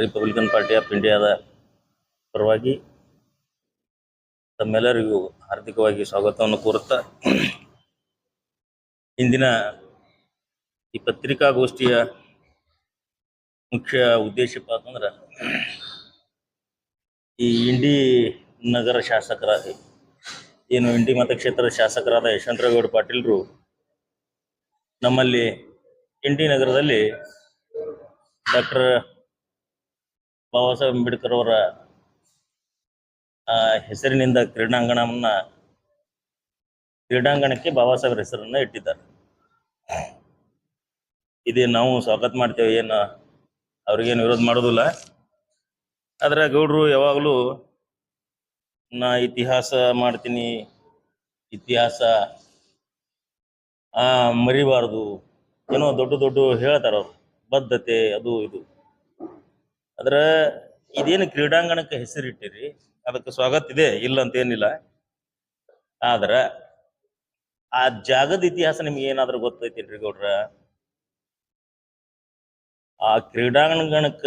Republican party of ಇಂಡಿಯಾದ ಪರವಾಗಿ ತಮ್ಮೆಲ್ಲರಿಗೂ ಹಾರ್ದಿಕವಾಗಿ ಸ್ವಾಗತವನ್ನು ಕೋರುತ್ತಾ ಇಂದಿನ ಈ ಪತ್ರಿಕಾಗೋಷ್ಠಿಯ ಮುಖ್ಯ ಉದ್ದೇಶಪ್ಪ ಅಂತಂದ್ರೆ ಈ ಇಂಡಿ ನಗರ ಶಾಸಕರಾದ ಏನು ಇಂಡಿ ಮತಕ್ಷೇತ್ರದ ಶಾಸಕರಾದ ಯಶವಂತರಾವ್ ಪಾಟೀಲ್ರು ನಮ್ಮಲ್ಲಿ ಇಂಡಿ ನಗರದಲ್ಲಿ ಡಾಕ್ಟರ್ ಬಾಬಾ ಸಾಹೇಬ್ ಅಂಬೇಡ್ಕರ್ ಅವರ ಹೆಸರಿನಿಂದ ಕ್ರೀಡಾಂಗಣಕ್ಕೆ ಬಾಬಾ ಸಾಹೇಬ್ರ ಹೆಸರನ್ನ ಇಟ್ಟಿದ್ದಾರೆ. ಇದೇ ನಾವು ಸ್ವಾಗತ ಮಾಡ್ತೇವೆ, ಏನು ಅವ್ರಿಗೇನು ವಿರೋಧ ಮಾಡೋದಿಲ್ಲ. ಆದ್ರೆ ಗೌಡ್ರು ಯಾವಾಗಲೂ ನಾ ಇತಿಹಾಸ ಮಾಡ್ತೀನಿ, ಇತಿಹಾಸ ಮರಿಬಾರ್ದು, ಏನೋ ದೊಡ್ಡ ದೊಡ್ಡ ಹೇಳ್ತಾರ ಅವ್ರು, ಬದ್ಧತೆ ಅದು ಇದು. ಆದ್ರೆ ಇದೇನು ಕ್ರೀಡಾಂಗಣಕ್ಕೆ ಹೆಸರಿಟ್ಟಿರಿ ಅದಕ್ಕೆ ಸ್ವಾಗತ ಇದೆ, ಇಲ್ಲ ಅಂತ ಏನಿಲ್ಲ. ಆದ್ರ ಆ ಜಾಗದ ಇತಿಹಾಸ ನಿಮ್ಗೆ ಏನಾದ್ರೂ ಗೊತ್ತೈತೇನ್ರಿ ಗೌಡ್ರ? ಆ ಕ್ರೀಡಾಂಗಣಕ್ಕ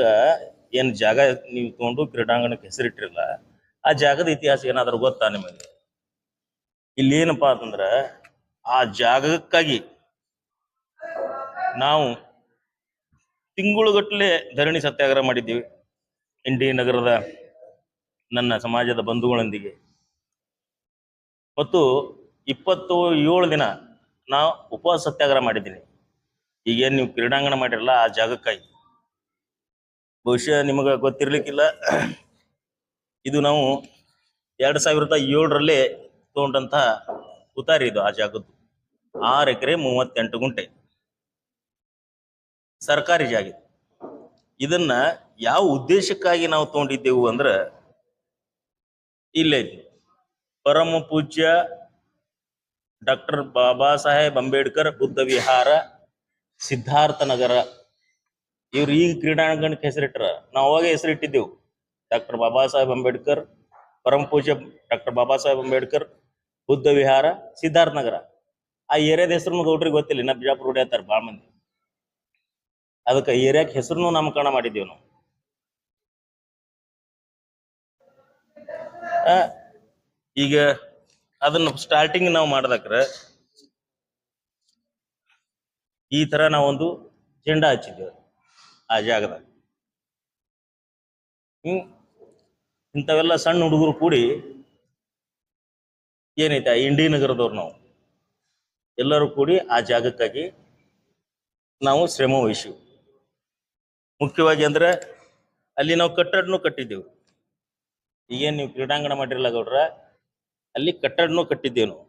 ಏನ್ ಜಾಗ ನೀವು ತಗೊಂಡು ಕ್ರೀಡಾಂಗಣಕ್ಕೆ ಹೆಸರಿಟ್ಟಿರಲ್ಲ, ಆ ಜಾಗದ ಇತಿಹಾಸ ಏನಾದ್ರೂ ಗೊತ್ತಾ ನಿಮಗೆ? ಇಲ್ಲಿ ಏನಪ್ಪಾ ಅಂತಂದ್ರ ಆ ಜಾಗಕ್ಕಾಗಿ ನಾವು ತಿಂಗಳುಗಟ್ಟಲೆ ಧರಣಿ ಸತ್ಯಾಗ್ರಹ ಮಾಡಿದ್ದೀವಿ ಇಂಡಿ ನಗರದ ನನ್ನ ಸಮಾಜದ ಬಂಧುಗಳೊಂದಿಗೆ. ಮತ್ತು 27 ದಿನ ನಾವು ಉಪವಾಸ ಸತ್ಯಾಗ್ರಹ ಮಾಡಿದ್ದೀನಿ. ಈಗೇನು ನೀವು ಕ್ರೀಡಾಂಗಣ ಮಾಡಿರಲ್ಲ ಆ ಜಾಗಕ್ಕಾಗಿ. ಬಹುಶಃ ನಿಮಗೆ ಗೊತ್ತಿರ್ಲಿಕ್ಕಿಲ್ಲ, ಇದು ನಾವು 2007ರಲ್ಲಿ ತಗೊಂಡಂತಹ ಉತಾರಿ ಇದು. ಆ ಜಾಗದ್ದು 6 ಎಕರೆ 38 ಗುಂಟೆ ಸರ್ಕಾರಿ ಜಾಗ. ಇದನ್ನ ಯಾವ ಉದ್ದೇಶಕ್ಕಾಗಿ ನಾವು ತಗೊಂಡಿದ್ದೆವು ಅಂದ್ರೆ, ಇಲ್ಲೇ ಪರಮ ಪೂಜ್ಯ ಡಾಕ್ಟರ್ ಬಾಬಾ ಸಾಹೇಬ್ ಅಂಬೇಡ್ಕರ್ ಬುದ್ಧ ವಿಹಾರ ಸಿದ್ಧಾರ್ಥ ನಗರ, ಇವ್ರು ಈಗ ಕ್ರೀಡಾಂಗಣಕ್ಕೆ ಹೆಸರಿಟ್ರ. ನಾವು ಅವಾಗ ಹೆಸರಿಟ್ಟಿದ್ದೆವು ಡಾಕ್ಟರ್ ಬಾಬಾ ಸಾಹೇಬ್ ಅಂಬೇಡ್ಕರ್, ಪರಮ ಪೂಜ್ಯ ಡಾಕ್ಟರ್ ಬಾಬಾ ಸಾಹೇಬ್ ಅಂಬೇಡ್ಕರ್ ಬುದ್ಧ ವಿಹಾರ ಸಿದ್ಧಾರ್ಥ ನಗರ. ಆ ಏರಿಯಾದ ಹೆಸರು ಗೌಡ್ರಿಗೆ ಗೊತ್ತಿಲ್ಲ, ಇನ್ನ ಬಿಜಾಪುರ ಹೊಡಿಯತ್ತಾರ ಭಾಳ ಮಂದಿ. ಅದಕ್ಕೆ ಏರಿಯಾಕ್ಕೆ ಹೆಸರು ನಾಮಕರಣ ಮಾಡಿದ್ದೇವೆ ನಾವು. ಈಗ ಅದನ್ನ ಸ್ಟಾರ್ಟಿಂಗ್ ನಾವು ಮಾಡ್ದಕ್ರ ಈ ತರ ನಾವೊಂದು ಜೆಂಡಾ ಹಚ್ಚಿದ್ದೇವೆ ಆ ಜಾಗದಾಗ. ಇಂಥವೆಲ್ಲ ಸಣ್ಣ ಹುಡುಗರು ಕೂಡಿ ಏನೈತೆ ಆ ಇಂಡಿ ನಗರದವ್ರು ನಾವು ಎಲ್ಲರೂ ಕೂಡಿ ಆ ಜಾಗಕ್ಕಾಗಿ ನಾವು ಶ್ರಮ ವಹಿಸಿವಿ. ಮುಖ್ಯವಾಗಿ ಅಂದ್ರೆ ಅಲ್ಲಿ ನಾವು ಕಟ್ಟಡನೂ ಕಟ್ಟಿದ್ದೆವು. ಈಗೇನು ನೀವು ಕ್ರೀಡಾಂಗಣ ಮಾಡಿರಲ್ಲ ಗೌಡ್ರ, ಅಲ್ಲಿ ಕಟ್ಟಡನೂ ಕಟ್ಟಿದ್ದೇವೆ ನಾವು.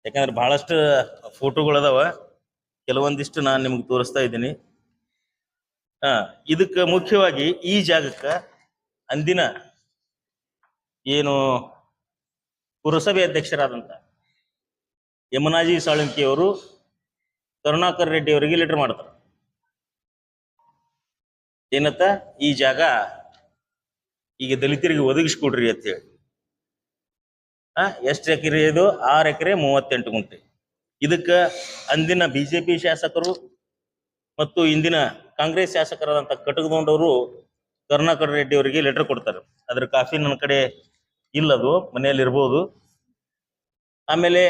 ಯಾಕಂದ್ರೆ ಬಹಳಷ್ಟು ಫೋಟೋಗಳದಾವ, ಕೆಲವೊಂದಿಷ್ಟು ನಾನು ನಿಮ್ಗೆ ತೋರಿಸ್ತಾ ಇದ್ದೀನಿ. ಇದಕ್ಕೆ ಮುಖ್ಯವಾಗಿ ಈ ಜಾಗಕ್ಕೆ ಅಂದಿನ ಏನು ಪುರಸಭೆ ಅಧ್ಯಕ್ಷರಾದಂತ ಯಮನಾಜಿ ಸಾಳುಂಕಿ ಅವರು ಕರುಣಾಕರ್ ರೆಡ್ಡಿ ಅವರಿಗೆ ಲೆಟರ್ ಮಾಡ್ತಾರೆ. ಏನತ್ತ, ಈ ಜಾಗ ಈಗ ದಲಿತರಿಗೆ ಒದಗಿಸ್ಕೊಡ್ರಿ ಅಂತ ಹೇಳಿ. ಎಷ್ಟು ಎಕರೆ ಇದು? 6 ಎಕರೆ 38 ಗುಂಟೆ. ಇದಕ್ಕ ಅಂದಿನ ಬಿಜೆಪಿ ಶಾಸಕರು ಮತ್ತು ಇಂದಿನ ಕಾಂಗ್ರೆಸ್ ಶಾಸಕರಾದಂತ ಕಟಕದೊಂಡವರು ಕರುಣಾಕರ್ ರೆಡ್ಡಿ ಅವರಿಗೆ ಲೆಟರ್ ಕೊಡ್ತಾರೆ. ಅದ್ರ ಕಾಫಿ ನನ್ನ ಕಡೆ ಇಲ್ಲದು, ಮನೆಯಲ್ಲಿ ಇರ್ಬೋದು. ಆಮೇಲೆ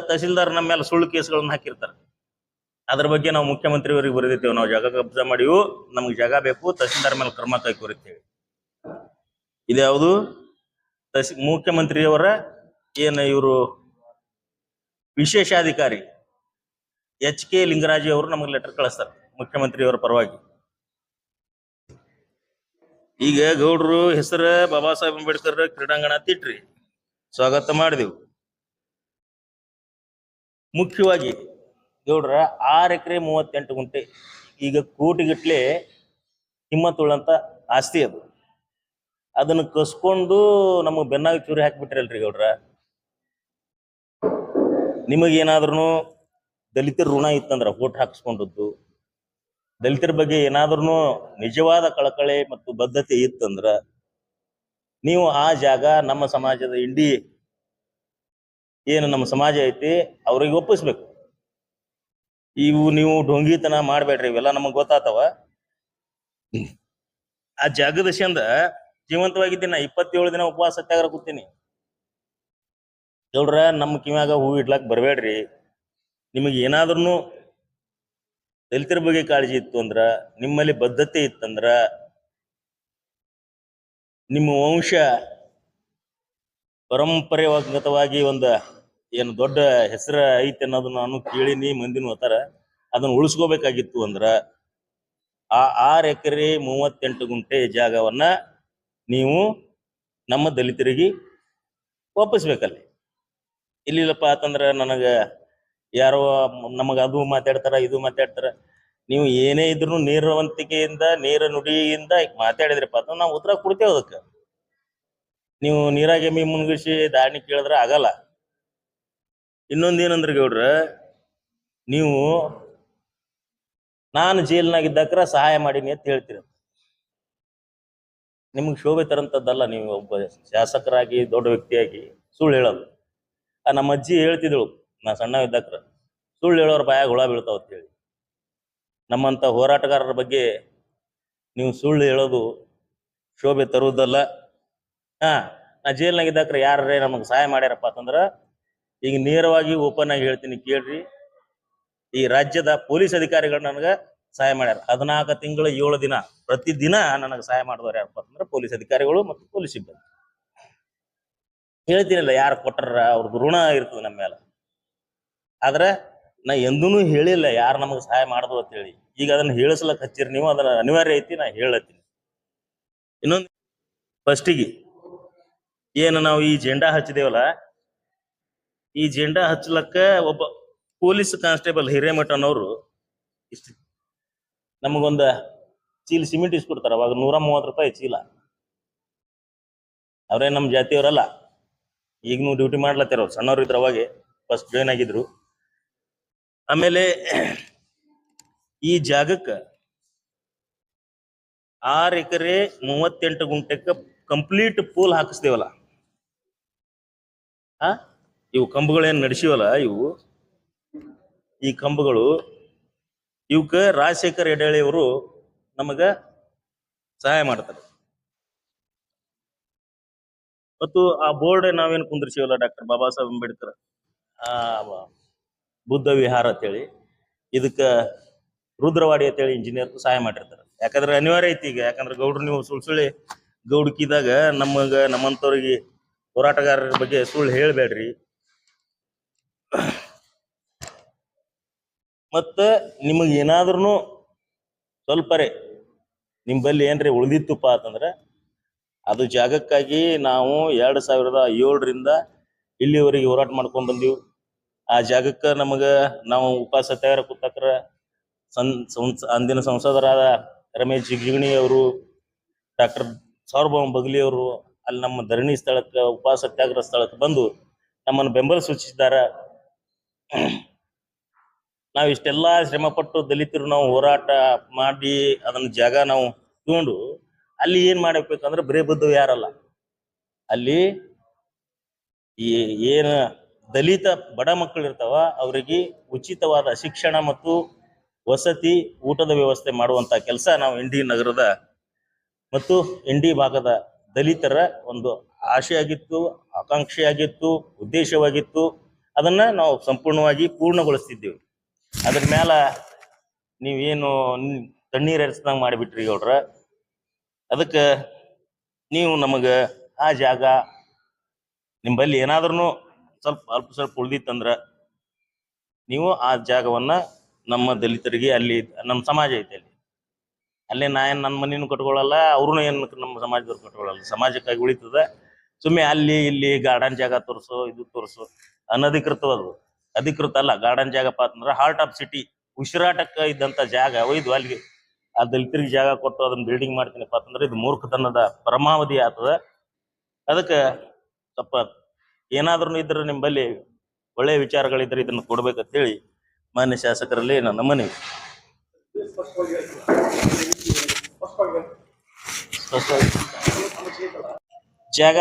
ತಹಸೀಲ್ದಾರ್ ನಮ್ಮ ಮೇಲೆ ಸುಳ್ಳು ಕೇಸ್ಗಳನ್ನ ಹಾಕಿರ್ತಾರೆ. ಅದ್ರ ಬಗ್ಗೆ ನಾವು ಮುಖ್ಯಮಂತ್ರಿಯವರಿಗೆ ಬರೆದಿದ್ದೇವೆ, ನಾವು ಜಾಗ ಕಬ್ಜಾ ಮಾಡಿವು, ನಮ್ಗೆ ಜಾಗ ಬೇಕು, ತಹಸೀಲ್ದಾರ್ ಮೇಲೆ ಕ್ರಮ ಕೈಗೊಳ್ಳುತ್ತೇವೆ. ಇದ್ಯಾವುದು ಮುಖ್ಯಮಂತ್ರಿಯವರ ಏನು ಇವರು ವಿಶೇಷಾಧಿಕಾರಿ HK ಲಿಂಗರಾಜು ಅವರು ನಮಗೆ ಲೆಟರ್ ಕಳಿಸ್ತಾರೆ ಮುಖ್ಯಮಂತ್ರಿಯವರ ಪರವಾಗಿ. ಈಗ ಗೌಡ್ರು ಹೆಸರು ಬಾಬಾ ಸಾಹೇಬ್ ಅಂಬೇಡ್ಕರ್ ಕ್ರೀಡಾಂಗಣ ತಿಟ್ರಿ, ಸ್ವಾಗತ ಮಾಡಿದೆವು. ಮುಖ್ಯವಾಗಿ ಗೌಡ್ರ 6 ಎಕರೆ 38 ಗುಂಟೆ ಈಗ ಕೋಟಿಗಟ್ಲೆ ಕಿಮ್ಮತ್ತುಳ್ಳಂತ ಆಸ್ತಿ ಅದು. ಅದನ್ನ ಕಸ್ಕೊಂಡು ನಮಗೆ ಬೆನ್ನಾಗಿ ಚೂರಿ ಹಾಕಿಬಿಟ್ರಲ್ರಿ ಗೌಡ್ರ. ನಿಮಗೇನಾದ್ರೂ ದಲಿತರ ಋಣ ಇತ್ತಂದ್ರ ಓಟ್ ಹಾಕಿಸ್ಕೊಂಡದ್ದು, ದಲಿತರ ಬಗ್ಗೆ ಏನಾದ್ರೂ ನಿಜವಾದ ಕಳಕಳೆ ಮತ್ತು ಬದ್ಧತೆ ಇತ್ತಂದ್ರ ನೀವು ಆ ಜಾಗ ನಮ್ಮ ಸಮಾಜದ ಇಂಡಿ ಏನು ನಮ್ಮ ಸಮಾಜ ಐತಿ ಅವ್ರಿಗೆ ಒಪ್ಪಿಸ್ಬೇಕು. ನೀವು ಡೊಂಗಿತನ ಮಾಡ್ಬೇಡ್ರಿ, ಇವೆಲ್ಲ ನಮಗ್ ಗೊತ್ತಾತವ. ಆ ಜಾಗದ ಚಂದ ಜೀವಂತವಾಗಿದ್ದೀನಿ. ನಾ 27 ದಿನ ಉಪವಾಸ ಸತ್ಯಾಗ್ರಹ ಕೂತೀನಿ. ಗೌಡ್ರ, ನಮ್ಮ ಕಿವ್ಯಾಗ ಹೂ ಇಡ್ಲಾಕ್ ಬರ್ಬೇಡ್ರಿ. ನಿಮಗೆ ಏನಾದ್ರೂ ದಲಿತರ ಬಗ್ಗೆ ಕಾಳಜಿ ಇತ್ತು ಅಂದ್ರ, ನಿಮ್ಮಲ್ಲಿ ಬದ್ಧತೆ ಇತ್ತಂದ್ರ, ನಿಮ್ಮ ವಂಶ ಪರಂಪರೆಗತವಾಗಿ ಒಂದು ಏನು ದೊಡ್ಡ ಹೆಸರ ಐತಿ ಅನ್ನೋದು ನಾನು ಕೇಳಿನಿ, ಮಂದಿನ ಹೋತಾರ, ಅದನ್ನ ಉಳಿಸ್ಕೋಬೇಕಾಗಿತ್ತು ಅಂದ್ರ ಆ 6 ಎಕರೆ 38 ಗುಂಟೆ ಜಾಗವನ್ನ ನೀವು ನಮ್ಮ ದಲಿತರಿಗೆ ವಾಪಸ್ಬೇಕಲ್ಲಿ. ಇಲ್ಲಿಲ್ಲಪ್ಪ ಅಂತಂದ್ರ ನನಗ ಯಾರೋ ನಮಗ ಅದು ಮಾತಾಡ್ತಾರ, ಇದು ಮಾತಾಡ್ತಾರ. ನೀವು ಏನೇ ಇದ್ರು ನೇರವಂತಿಕೆಯಿಂದ, ನೇರ ನುಡಿಯಿಂದ ಮಾತಾಡಿದ್ರಪ್ಪ ಅಂತ ನಾವು ಉತ್ತರ ಕೊಡ್ತೇವೆ. ಅದಕ್ಕೆ ನೀವು ನೀರಾಗ ಎಮ್ಮಿ ಮುನ್ಗಿಸಿ ದಾಣಿ ಕೇಳಿದ್ರ ಆಗಲ್ಲ. ಇನ್ನೊಂದೇನಂದ್ರ ಗೌಡ್ರ, ನೀವು ನಾನು ಜೈಲ್ನಾಗಿದ್ದಾಕ್ರ ಸಹಾಯ ಮಾಡೀನಿ ಅಂತ ಹೇಳ್ತೀರ. ನಿಮ್ಗೆ ಶೋಭೆ ತರಂತದ್ದಲ್ಲ. ನೀವು ಒಬ್ಬ ಶಾಸಕರಾಗಿ, ದೊಡ್ಡ ವ್ಯಕ್ತಿಯಾಗಿ ಸುಳ್ಳು ಹೇಳೋದು. ನಮ್ಮ ಅಜ್ಜಿ ಹೇಳ್ತಿದ್ದಳು, ನಾ ಸಣ್ಣ ಇದ್ದಾಕ್ರ, ಸುಳ್ಳು ಹೇಳೋರ ಬಾಯಾಗ ಹುಳ ಬೀಳ್ತಾವ ಅಂತೇಳಿ. ನಮ್ಮಂತ ಹೋರಾಟಗಾರರ ಬಗ್ಗೆ ನೀವು ಸುಳ್ಳು ಹೇಳೋದು ಶೋಭೆ ತರುವುದಲ್ಲ. ನಾ ಜೈಲ್ನಾಗಿದ್ದಾಕ್ರ ಯಾರೇ ನಮಗೆ ಸಹಾಯ ಮಾಡ್ಯಾರಪ್ಪ ಅಂತಂದ್ರ, ಈಗ ನೇರವಾಗಿ ಓಪನ್ ಆಗಿ ಹೇಳ್ತೀನಿ ಕೇಳ್ರಿ. ಈ ರಾಜ್ಯದ ಪೊಲೀಸ್ ಅಧಿಕಾರಿಗಳು ನನಗೆ ಸಹಾಯ ಮಾಡ್ಯಾರ. 14 ತಿಂಗಳು 7 ದಿನ ಪ್ರತಿದಿನ ನನಗೆ ಸಹಾಯ ಮಾಡಿದವ್ರು ಯಾರಪ್ಪ ಅಂತಂದ್ರೆ ಪೊಲೀಸ್ ಅಧಿಕಾರಿಗಳು ಮತ್ತು ಪೊಲೀಸ್ ಸಿಬ್ಬಂದಿ. ಹೇಳ್ತೀನಿಲ್ಲ, ಯಾರು ಕೊಟ್ಟರ ಅವ್ರದ್ದು ಋಣ ಇರ್ತದೆ ನಮ್ಮ ಮೇಲೆ. ಆದ್ರೆ ನಾ ಎಂದೂ ಹೇಳಿಲ್ಲ ಯಾರು ನಮಗೆ ಸಹಾಯ ಮಾಡುದು ಅಂತ ಹೇಳಿ. ಈಗ ಅದನ್ನ ಹೇಳಿಸ್ಲಕ್ ಹಚ್ಚಿರಿ ನೀವು, ಅದನ್ನ ಅನಿವಾರ್ಯ ಐತಿ, ನಾ ಹೇಳತ್ತೀನಿ. ಇನ್ನೊಂದು, ಫಸ್ಟಿಗೆ ಏನು ನಾವು ಈ ಜೆಂಡಾ ಹಚ್ಚಿದೇವಲ್ಲ, ಈ ಜೆಂಡಾ ಹಚ್ಚಲಕ್ಕ ಒಬ್ಬ ಪೊಲೀಸ್ ಕಾನ್ಸ್ಟೇಬಲ್ ಹಿರೇಮಠ ಅನ್ನೋರು ಇಷ್ಟ ನಮಗೊಂದ ಚೀಲ ಸಿಮೆಂಟ್ ಇಸ್ಕೊಡ್ತಾರ. ಅವಾಗ 130 ರೂಪಾಯಿ ಚೀಲ. ಅವ್ರೇ ನಮ್ಮ ಜಾತಿಯವರಲ್ಲ, ಈಗನೂ ಡ್ಯೂಟಿ ಮಾಡ್ಲತ್ತಾರ. ಅವ್ರು ಸಣ್ಣವ್ರು ಇದ್ರು, ಅವಾಗೆ ಫಸ್ಟ್ ಜಾಯ್ನ್ ಆಗಿದ್ರು. ಆಮೇಲೆ ಈ ಜಾಗಕ್ಕೆ 6 ಎಕರೆ 38 ಗುಂಟೆಕ್ಕ ಕಂಪ್ಲೀಟ್ ಪೋಲ್ ಹಾಕಿಸ್ತೇವಲ್ಲ, ಇವು ಕಂಬಗಳೇನು ನಡೆಸಿವಲ್ಲ, ಈ ಕಂಬಗಳು, ಇವಕ್ಕೆ ರಾಜಶೇಖರ್ ಹೆಡಾಳಿ ಅವರು ನಮಗ ಸಹಾಯ ಮಾಡ್ತಾರೆ. ಮತ್ತು ಆ ಬೋರ್ಡ್ ನಾವೇನು ಕುಂದ್ರಿಸಿವಲ್ಲ, ಡಾಕ್ಟರ್ ಬಾಬಾ ಸಾಹೇಬ್ ಅಂಬೇಡ್ಕರ್ ಬುದ್ಧ ವಿಹಾರ ಅಂತೇಳಿ, ಇದಕ್ಕ ರುದ್ರವಾಡಿ ಅಂತೇಳಿ ಇಂಜಿನಿಯರ್ ಸಹಾಯ ಮಾಡಿರ್ತಾರೆ. ಯಾಕಂದ್ರೆ ಅನಿವಾರ್ಯ ಐತಿ ಈಗ. ಯಾಕಂದ್ರೆ ಗೌಡ್ರು ನೀವು ಸುಳ್ಳಿ ಗೌಡ್ಕಿದಾಗ ನಮ್ಮಂತವ್ರಿಗೆ ಹೋರಾಟಗಾರರ ಬಗ್ಗೆ ಸುಳ್ಳು ಹೇಳ್ಬೇಡ್ರಿ. ಮತ್ತ ನಿಮಗ್ ಏನಾದ್ರೂ ಸ್ವಲ್ಪರೇ ನಿಂಬಲ್ಲಿ ಏನ್ರಿ ಉಳಿದಿತ್ತುಪ್ಪ ಅಂತಂದ್ರೆ, ಅದು ಜಾಗಕ್ಕಾಗಿ ನಾವು 2007ರಿಂದ ಇಲ್ಲಿವರೆಗೆ ಹೋರಾಟ ಮಾಡ್ಕೊಂಡ್ ಬಂದೀವಿ. ಆ ಜಾಗಕ್ಕ ನಾವು ಉಪವಾಸ ಸತ್ಯಾಗ್ರಹ ಕೂತಕ್ರ ಅಂದಿನ ಸಂಸದರಾದ ರಮೇಶ್ ಜಿಗಜಿಣಗಿ ಅವರು, ಡಾಕ್ಟರ್ ಸಾರ್ವಭೌಮ ಬಗಲಿ ಅವರು ಅಲ್ಲಿ ನಮ್ಮ ಧರಣಿ ಸ್ಥಳಕ್ಕೆ, ಉಪವಾಸ ಸತ್ಯಾಗ್ರಹ ಸ್ಥಳಕ್ಕೆ ಬಂದು ನಮ್ಮನ್ನು ಬೆಂಬಲ ಸೂಚಿಸಿದ್ದಾರೆ. ನಾವು ಇಷ್ಟೆಲ್ಲಾ ಶ್ರಮ ಪಟ್ಟು ದಲಿತರು ನಾವು ಹೋರಾಟ ಮಾಡಿ ಅದನ್ನ ಜಾಗ ನಾವು ತಗೊಂಡು ಅಲ್ಲಿ ಏನ್ ಮಾಡಬೇಕಂದ್ರೆ ಬರೇ ಬುದ್ಧ ಯಾರಲ್ಲ, ಅಲ್ಲಿ ಈ ಏನ ದಲಿತ ಬಡ ಮಕ್ಕಳು ಇರ್ತಾವ ಅವರಿಗೆ ಉಚಿತವಾದ ಶಿಕ್ಷಣ ಮತ್ತು ವಸತಿ, ಊಟದ ವ್ಯವಸ್ಥೆ ಮಾಡುವಂತ ಕೆಲಸ ನಾವು ಇಂಡಿ ನಗರದ ಮತ್ತು ಇಂಡಿ ಭಾಗದ ದಲಿತರ ಒಂದು ಆಶೆ ಆಗಿತ್ತು, ಆಕಾಂಕ್ಷೆಯಾಗಿತ್ತು, ಉದ್ದೇಶವಾಗಿತ್ತು. ಅದನ್ನ ನಾವು ಸಂಪೂರ್ಣವಾಗಿ ಪೂರ್ಣಗೊಳಿಸ್ತಿದ್ದೀವಿ. ಅದ್ರ ಮ್ಯಾಲ ನೀವೇನು ತಣ್ಣೀರ್ ಎರಚ್ದಂಗೆ ಮಾಡಿಬಿಟ್ರಿ ಗೌಡ್ರ. ಅದಕ್ಕೆ ನೀವು ನಮಗ ಆ ಜಾಗ ನಿಂಬಲ್ಲಿ ಏನಾದ್ರೂ ಸ್ವಲ್ಪ ಉಳ್ದಿತ್ತಂದ್ರ ನೀವು ಆ ಜಾಗವನ್ನ ನಮ್ಮ ದಲಿತರಿಗೆ, ಅಲ್ಲಿ ನಮ್ಮ ಸಮಾಜ ಐತೆ ಅಲ್ಲೇ ನನ್ನ ಮನೇನು ಕಟ್ಕೊಳ್ಳಲ್ಲ, ಅವ್ರೂ ಏನು ನಮ್ಮ ಸಮಾಜದವ್ರು ಕಟ್ಕೊಳ್ಳಲ್ಲ, ಸಮಾಜಕ್ಕಾಗಿ ಉಳಿತದ. ಸುಮ್ಮನೆ ಅಲ್ಲಿ ಇಲ್ಲಿ ಗಾರ್ಡನ್ ಜಾಗ ತೋರಿಸು, ಇದು ತೋರಿಸು, ಅನಧಿಕೃತವದು. ಅಧಿಕೃತ ಅಲ್ಲ ಗಾರ್ಡನ್ ಜಾಗಪ್ಪ ಅಂತಂದ್ರೆ ಹಾರ್ಟ್ ಆಫ್ ಸಿಟಿ, ಉಸಿರಾಟಕ್ಕೆ ಇದ್ದಂತ ಜಾಗ ಒಯ್ದು ಅಲ್ಲಿಗೆ ಆ ದಲಿತರಿಗೆ ಜಾಗ ಕೊಟ್ಟು ಅದನ್ನ ಬಿಲ್ಡಿಂಗ್ ಮಾಡ್ತೀನಪ್ಪ ಅಂತಂದ್ರೆ ಇದು ಮೂರ್ಖತನದ ಪರಮಾವಧಿ ಆಗ್ತದ. ಅದಕ್ಕೆ ಸ್ವಲ್ಪ ಏನಾದ್ರೂ ಇದ್ರೆ ನಿಂಬಲ್ಲಿ ಒಳ್ಳೆಯ ವಿಚಾರಗಳಿದ್ರೆ ಇದನ್ನು ಕೊಡ್ಬೇಕಂತೇಳಿ ಮಾನ್ಯ ಶಾಸಕರಲ್ಲಿ ನನ್ನ ಮನವಿ. ಜಾಗ,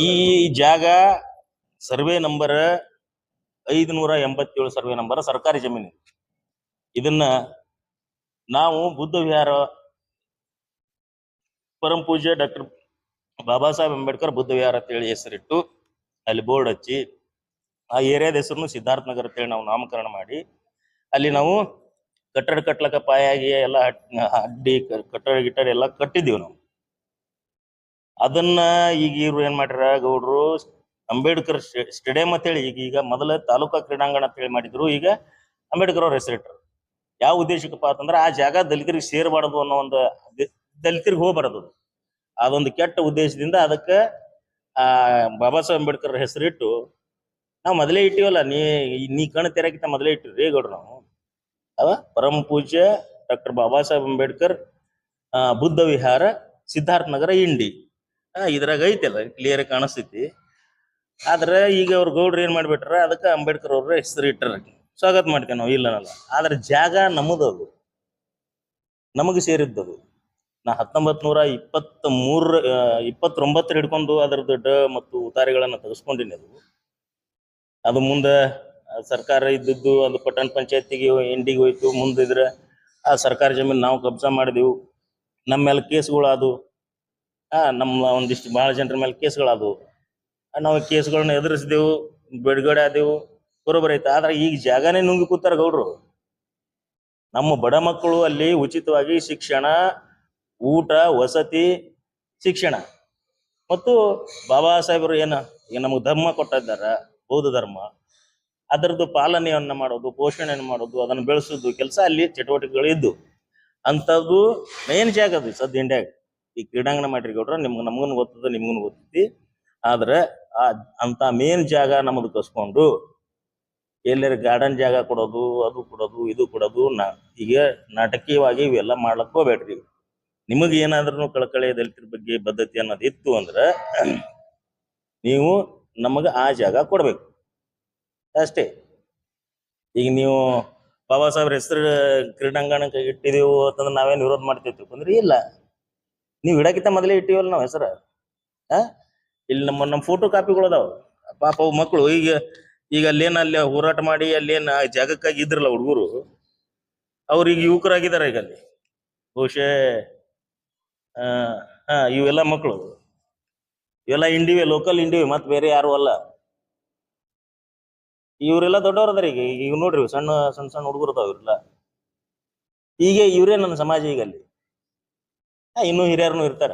ಈ ಜಾಗ ಸರ್ವೆ ನಂಬರ್ 587 ಸರ್ವೆ ನಂಬರ್ ಸರ್ಕಾರಿ ಜಮೀನು. ಇದನ್ನ ನಾವು ಬುದ್ಧ ವಿಹಾರ ಪರಂ ಪೂಜ್ಯ ಡಾಕ್ಟರ್ ಬಾಬಾ ಸಾಹೇಬ್ ಅಂಬೇಡ್ಕರ್ ಬುದ್ಧ ವಿಹಾರ ಅಂತೇಳಿ ಹೆಸರಿಟ್ಟು ಅಲ್ಲಿ ಬೋರ್ಡ್ ಹಚ್ಚಿ ಆ ಏರಿಯಾದ ಹೆಸರು ಸಿದ್ಧಾರ್ಥ ನಗರ ಅಂತೇಳಿ ನಾವು ನಾಮಕರಣ ಮಾಡಿ ಅಲ್ಲಿ ನಾವು ಕಟ್ಟಡ ಕಟ್ಲಕ್ಕ ಪಾಯಾಗಿ ಎಲ್ಲ ಅಡ್ಡಿ ಕಟ್ಟಡ ಗಿಟ್ಟಡ ಎಲ್ಲ ಕಟ್ಟಿದ್ದೀವಿ ನಾವು. ಅದನ್ನ ಈಗ ಇವ್ರು ಏನ್ ಮಾಡ್ಯಾರ ಗೌಡ್ರು ಅಂಬೇಡ್ಕರ್ ಸ್ಟೇಡಿಯಂ ಅಂತೇಳಿ ಈಗ ಮೊದಲ ತಾಲೂಕಾ ಕ್ರೀಡಾಂಗಣ ಅಂತೇಳಿ ಮಾಡಿದ್ರು, ಈಗ ಅಂಬೇಡ್ಕರ್ ಅವ್ರ ಹೆಸರಿಟ್ರು. ಯಾವ ಉದ್ದೇಶಕ್ಕಪ್ಪ ಅಂತಂದ್ರ ಆ ಜಾಗ ದಲಿತರಿಗೆ ಸೇರಬಾರದು ಅನ್ನೋ ಒಂದು ದಲಿತರಿಗೆ ಹೋಗ್ಬಾರದು, ಅದೊಂದು ಕೆಟ್ಟ ಉದ್ದೇಶದಿಂದ ಅದಕ್ಕೆ ಆ ಬಾಬಾ ಸಾಹೇಬ್ ಅಂಬೇಡ್ಕರ್ ಹೆಸರಿಟ್ಟು ನಾವು ಮೊದಲೇ ಇಟ್ಟಿವಲ್ಲ, ನೀ ಕಣ್ ತೆರಕಿಂತ ಮೊದಲೇ ಇಟ್ಟಿವ್ರಿ ಗೌಡ್ರು ನಾವು. ಅವ ಪರಮ ಪೂಜ್ಯ ಡಾಕ್ಟರ್ ಬಾಬಾ ಸಾಹೇಬ್ ಅಂಬೇಡ್ಕರ್ ಬುದ್ಧ ವಿಹಾರ ಸಿದ್ಧಾರ್ಥ ನಗರ ಇಂಡಿ ಇದ್ರಾಗ ಐತಲ್ಲ ಕ್ಲಿಯರ್ ಕಾಣಿಸ್ತೈತಿ. ಆದ್ರೆ ಈಗ ಅವ್ರ ಗೌಡ್ರು ಏನ್ ಮಾಡ್ಬಿಟ್ರ ಅದಕ್ಕೆ ಅಂಬೇಡ್ಕರ್ ಅವ್ರ ಹೆಸರು ಇಟ್ಟಾರ. ಸ್ವಾಗತ ಮಾಡ್ತೇವೆ ನಾವು, ಇಲ್ಲನಲ್ಲ. ಆದ್ರೆ ಜಾಗ ನಮ್ಮದದು, ನಮಗೆ ಸೇರಿದ್ದದು. ನಾ 1923 ಹಿಡ್ಕೊಂಡು ಅದರದ್ದು ಡ ಮತ್ತು ಉತಾರಿಗಳನ್ನ ತೆಗೆಸ್ಕೊಂಡಿನಿ. ಅದು ಮುಂದೆ ಸರ್ಕಾರ ಇದ್ದದ್ದು ಅದು ಪಟ್ಟಣ ಪಂಚಾಯತಿಗೆ ಇಂಡಿಗೆ ಹೋಯ್ತು. ಮುಂದಿದ್ರೆ ಆ ಸರ್ಕಾರಿ ಜಮೀನು ನಾವು ಕಬ್ಜಾ ಮಾಡಿದೆವು, ನಮ್ಮ ಮೇಲೆ ಕೇಸ್ಗಳು ನಮ್ಮ ಒಂದಿಷ್ಟು ಬಹಳ ಜನರ ಮೇಲೆ ಕೇಸ್ಗಳಾದವು. ನಾವು ಕೇಸ್ಗಳನ್ನ ಎದುರಿಸಿದೆವು, ಬಿಡುಗಡೆ ಆದೆವು, ಬರೋಬ್ಬರ ಐತೆ. ಆದ್ರೆ ಈಗ ಜಾಗನೇ ನುಂಗಿ ಕೂತಾರ ಗೌಡ್ರು. ನಮ್ಮ ಬಡ ಮಕ್ಕಳು ಅಲ್ಲಿ ಉಚಿತವಾಗಿ ಶಿಕ್ಷಣ, ಊಟ, ವಸತಿ, ಶಿಕ್ಷಣ ಮತ್ತು ಬಾಬಾ ಸಾಹೇಬರು ಈಗ ನಮಗೆ ಧರ್ಮ ಕೊಟ್ಟಿದ್ದಾರ, ಬೌದ್ಧ ಧರ್ಮ, ಅದರದ್ದು ಪಾಲನೆಯನ್ನ ಮಾಡೋದು, ಪೋಷಣೆಯನ್ನು ಮಾಡೋದು, ಅದನ್ನು ಬೆಳೆಸೋದು ಕೆಲಸ ಅಲ್ಲಿ ಚಟುವಟಿಕೆಗಳು ಇದ್ದು ಅಂಥದ್ದು ಮೇನ್ ಜಾಗ ಅದು ಸದ್ ಇಂಡ್ಯಾಗ. ಈ ಕ್ರೀಡಾಂಗಣ ಮಾಡ್ರಿ ಗೌಡ್ರ, ನಮಗನು ಗೊತ್ತದ, ನಿಮ್ಗನು ಗೊತ್ತೈತಿ. ಆದ್ರೆ ಅಂತ ಮೇನ್ ಜಾಗ ನಮ್ಮದು ಕಸ್ಕೊಂಡು ಎಲ್ಲರ ಗಾರ್ಡನ್ ಜಾಗ ಕೊಡೋದು, ಅದು ಕೊಡೋದು, ಇದು ಕೊಡೋದು, ಈಗ ನಾಟಕೀಯವಾಗಿ ಇವೆಲ್ಲ ಮಾಡ್ಲಕ್ ಹೋಗ್ಬೇಡ್ರಿ. ನಿಮಗೆ ಏನಾದ್ರೂ ಕಳಕಳಿ ದಲಿತರ ಬಗ್ಗೆ ಬದ್ಧತೆ ಅನ್ನೋದು ಇತ್ತು ಅಂದ್ರೆ ನೀವು ನಮಗೆ ಆ ಜಾಗ ಕೊಡ್ಬೇಕು ಅಷ್ಟೇ. ಈಗ ನೀವು ಬಾಬಾ ಸಾಹೇಬ್ರ ಹೆಸರು ಕ್ರೀಡಾಂಗಣಕ್ಕೆ ಇಟ್ಟಿದೀವು ಅಂತಂದ್ರೆ ನಾವೇನು ವಿರೋಧ ಮಾಡ್ತಿರ್ತೀವಿ ಅಂದ್ರೆ ಇಲ್ಲ, ನೀವು ಇಡಕ್ಕಿಂತ ಮೊದಲೇ ಇಟ್ಟಿವಲ್ಲ ನಾವು ಹೆಸರು. ಇಲ್ಲಿ ನಮ್ಮ ಫೋಟೋ ಕಾಪಿಗಳದಾವ. ಪಾಪ ಅವು ಮಕ್ಕಳು ಈಗ ಅಲ್ಲಿ ಹೋರಾಟ ಮಾಡಿ ಅಲ್ಲೇನ ಜಾಗಕ್ಕಾಗಿ ಇದ್ರಲ್ಲ ಹುಡುಗರು, ಅವ್ರಿಗೆ ಯುವಕರಾಗಿದ್ದಾರೆ ಈಗ ಅಲ್ಲಿ. ಬಹುಶಃ ಇವೆಲ್ಲ ಮಕ್ಕಳು ಇವೆಲ್ಲ ಇಂಡಿವೆ, ಲೋಕಲ್ ಇಂಡಿವೆ, ಮತ್ತೆ ಬೇರೆ ಯಾರು ಅಲ್ಲ. ಇವರೆಲ್ಲ ದೊಡ್ಡವ್ರ ಅದಾರ. ಈಗ ನೋಡ್ರಿ ಸಣ್ಣ ಸಣ್ಣ ಸಣ್ಣ ಹುಡುಗರು ಅದಾವ ಇವರೆಲ್ಲ. ಈಗ ಇವರೇ ನನ್ನ ಸಮಾಜ. ಈಗ ಅಲ್ಲಿ ಇನ್ನೂ ಹಿರಿಯರ್ನು ಇರ್ತಾರ.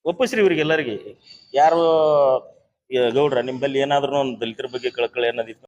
ಒಪ್ಪಿಸ್ರಿ ಇವ್ರಿಗೆಲ್ಲರಿಗೆ. ಯಾರು ಗೌಡ್ರ ನಿಮ್ಮಲ್ಲಿ ಏನಾದ್ರೂ ಒಂದು ದಲಿತರ ಬಗ್ಗೆ ಕಳಕಳಿ ಅನ್ನೋದಿತ್ತು